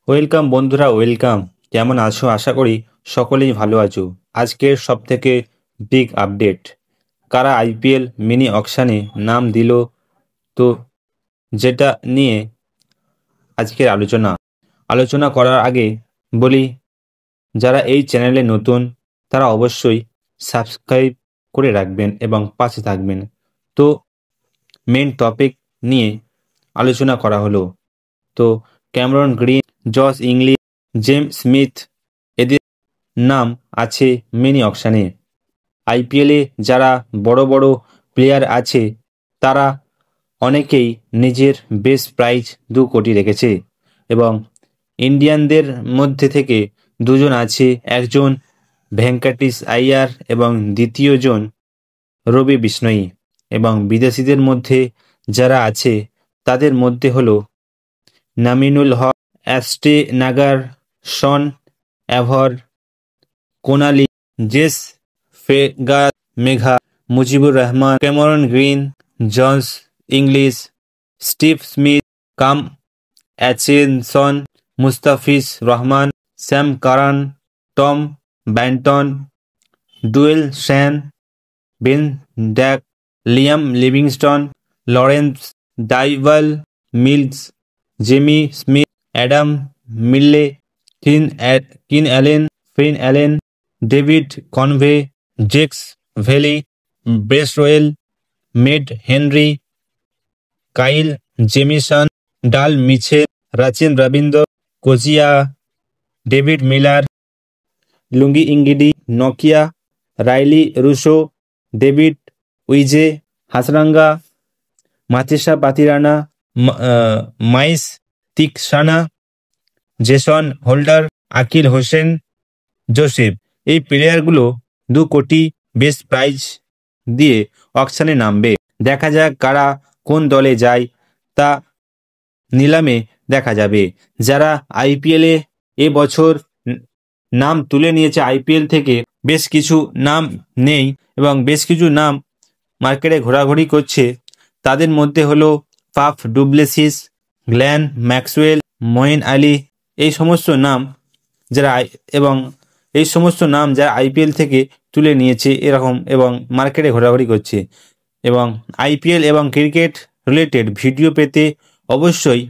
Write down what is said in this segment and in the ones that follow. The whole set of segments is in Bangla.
ওয়েলকাম বন্ধুরা, ওয়েলকাম। কেমন আছো? আশা করি সকলেই ভালো আছো। আজকের সবথেকে বিগ আপডেট, কারা আইপিএল মিনি অকশানে নাম দিল, তো যেটা নিয়ে আজকের আলোচনা করার আগে বলি, যারা এই চ্যানেলে নতুন তারা অবশ্যই সাবস্ক্রাইব করে রাখবেন এবং পাশে থাকবেন। তো মেন টপিক নিয়ে আলোচনা করা হলো। তো Cameron green, Josh English, James Smith এদের নাম আছে মিনি অকশানে। আইপিএলে যারা বড় বড় প্লেয়ার আছে তারা অনেকেই নিজের বেস্ট প্রাইজ 2 কোটি রেখেছে এবং ইন্ডিয়ানদের মধ্যে থেকে দুজন আছে, একজন ভেঙ্কাটিস আইয়ার এবং দ্বিতীয়জন রবি বিষ্ণয়ী। এবং বিদেশিদের মধ্যে যারা আছে তাদের মধ্যে হলো Naminul Haque, Ashton Agar, Sean অ্যাভর, কোনালি, জেস ফেগার, মেঘা, Mujibur Rahman, Cameron Green, Josh Inglis, Steve Smith, কাম Atkinson, Mustafizur Rahman, Sam Curran, Tom Banton, ডুয়েল শ্যান, বেন ড্যাক, লিয়াম লিভিংস্টন, লরেন্স ডাইভাল, Mills, Jamie Smith, Adam Milne, Finn Allen, David Conway, জেক্স ভেলি, Bracewell, Matt Henry, Kyle Jamieson, Daryl Mitchell, Rachin Ravindra, কোজিয়া, ডেভিড মিলার, লুঙ্গি ইঙ্গিডি, নকিয়া, Rilee Rossouw, David Wiese, Hasaranga, মাচেসা Pathirana, Maheesh Theekshana, Jason Holder, Akeal Hosein, Joseph. এই প্লেয়ারগুলো 2 কোটি বেস্ট প্রাইজ দিয়ে অকশানে নামবে। দেখা যাক কারা কোন দলে যায়, তা নিলামে দেখা যাবে। যারা আইপিএলে এবছর নাম তুলে নিয়েছে আইপিএল থেকে, বেশ কিছু নাম নেই এবং বেশ কিছু নাম মার্কেটে ঘোরাঘুরি করছে। তাদের মধ্যে হলো Faf du Plessis, Glenn Maxwell, Moeen Ali, এই সমস্ত নাম যারা আইপিএল থেকে তুলে নিয়েছে এরকম এবং মার্কেটে ঘোরাঘুরি করছে। এবং আইপিএল এবং ক্রিকেট রিলেটেড ভিডিও পেতে অবশ্যই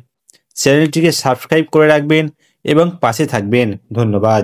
চ্যানেলটিকে সাবস্ক্রাইব করে রাখবেন এবং পাশে থাকবেন। ধন্যবাদ।